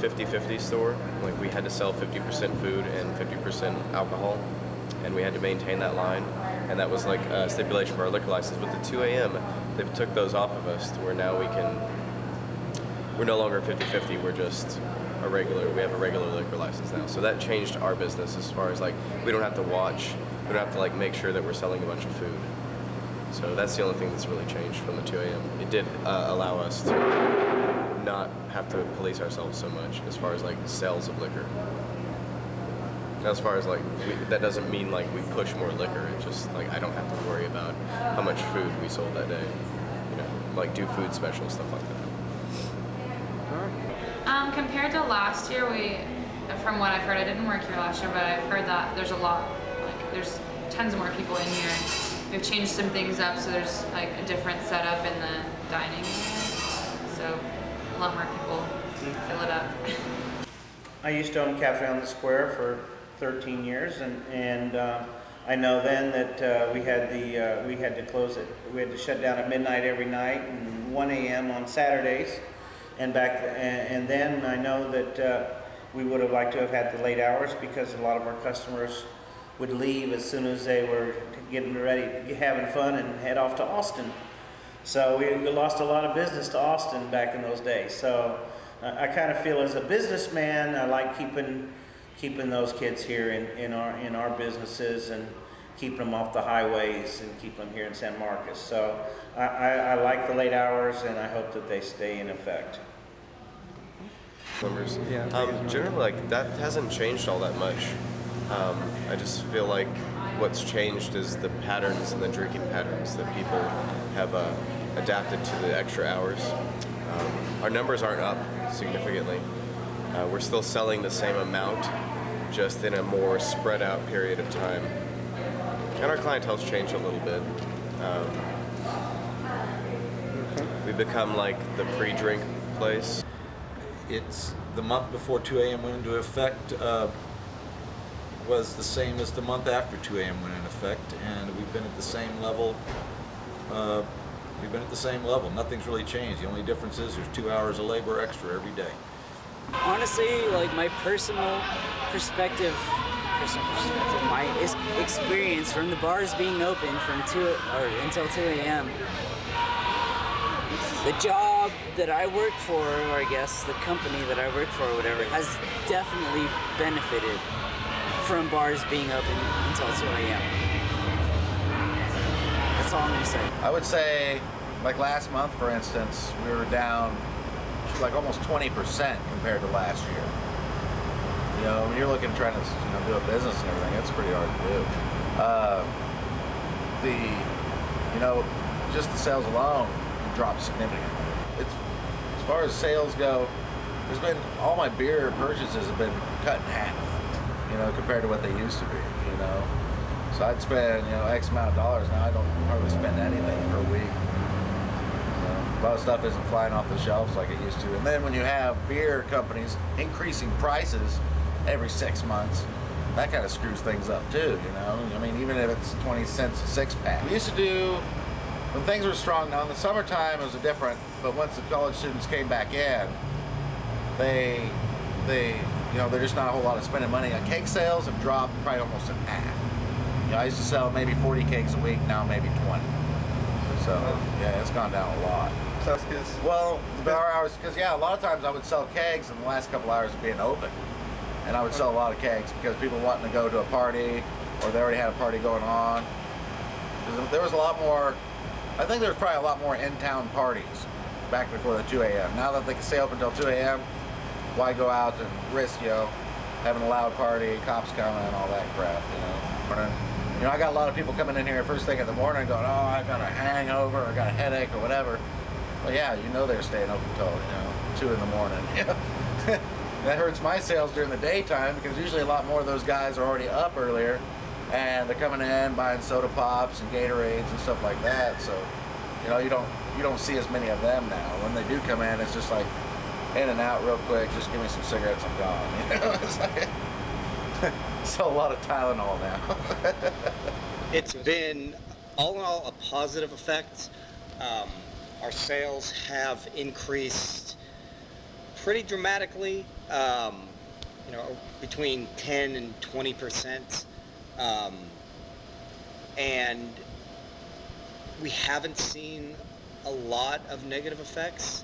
50-50 store. Like, we had to sell 50% food and 50% alcohol, and we had to maintain that line. And that was like a stipulation for our liquor license. With the 2 a.m., they took those off of us to where now we're no longer 50-50, we're just we have a regular liquor license now. So that changed our business as far as like, we don't have to watch, we don't have to like make sure that we're selling a bunch of food. So that's the only thing that's really changed from the 2 a.m. It did allow us to not have to police ourselves so much as far as like sales of liquor. As far as like, that doesn't mean like we push more liquor, it's just like I don't have to worry about how much food we sold that day. You know, like do food specials, stuff like that. Compared to last year, from what I've heard, I didn't work here last year, but I've heard that there's a lot, like there's tons more people in here. We've changed some things up, so there's like a different setup in the dining area. So a lot more people fill it up. I used to own Cafe on the Square for 13 years, and I know then that we had to close it. We had to shut down at midnight every night and 1 a.m. on Saturdays. And then I know that we would have liked to have had the late hours because a lot of our customers would leave as soon as they were getting ready, having fun, and head off to Austin. So we lost a lot of business to Austin back in those days. So I kind of feel as a businessman, I like keeping those kids here in our businesses and keep them off the highways and keep them here in San Marcos. So I like the late hours, and I hope that they stay in effect. Numbers. Generally, like, that hasn't changed all that much. I just feel like what's changed is the patterns and the drinking patterns that people have adapted to the extra hours. Our numbers aren't up significantly. We're still selling the same amount, just in a more spread out period of time. And our clientele's changed a little bit. We've become like the pre-drink place. It's the month before 2 a.m. went into effect was the same as the month after 2 a.m. went into effect, and we've been at the same level. Nothing's really changed. The only difference is there's 2 hours of labor extra every day. Honestly, like my personal perspective, my experience from the bars being open from until 2 a.m. The job that I work for, or I guess the company that I work for, or whatever, has definitely benefited from bars being open until 2 a.m. That's all I'm gonna say. I would say, like last month, for instance, we were down like almost 20% compared to last year. You know, when you're looking trying to do a business and everything, it's pretty hard to do. Just the sales alone dropped significantly. As far as sales go, there's been, all my beer purchases have been cut in half, you know, compared to what they used to be, you know. So I'd spend, X amount of dollars. Now I don't hardly spend anything per week. A lot of stuff isn't flying off the shelves like it used to. And then when you have beer companies increasing prices every 6 months, that kind of screws things up too, you know. I mean, even if it's 20 cents a 6-pack. We used to do, when things were strong, now in the summertime it was different, but once the college students came back in, they're just not a whole lot of spending money. Cake sales have dropped probably almost in half. I used to sell maybe 40 cakes a week, now maybe 20. So, yeah, it's gone down a lot. So that's good. Well, the bar hours, because a lot of times I would sell kegs in the last couple hours of being open. And I would sell a lot of kegs because people wanting to go to a party, or they already had a party going on. There was a lot more, I think there was probably a lot more in-town parties back before the 2 a.m. Now that they can stay open until 2 a.m., why go out and risk, having a loud party, cops coming, and all that crap, I got a lot of people coming in here first thing in the morning going, oh, I got a hangover, or I got a headache, or whatever. Well, yeah, they're staying open until, 2 in the morning. That hurts my sales during the daytime because usually a lot more of those guys are already up earlier and they're coming in buying soda pops and Gatorades and stuff like that. So, you don't see as many of them now. When they do come in, it's just like in and out real quick. Just give me some cigarettes, I'm gone. It's like, sell a lot of Tylenol now. It's been, all in all, a positive effect. Our sales have increased pretty dramatically, you know, between 10 and 20%. And we haven't seen a lot of negative effects.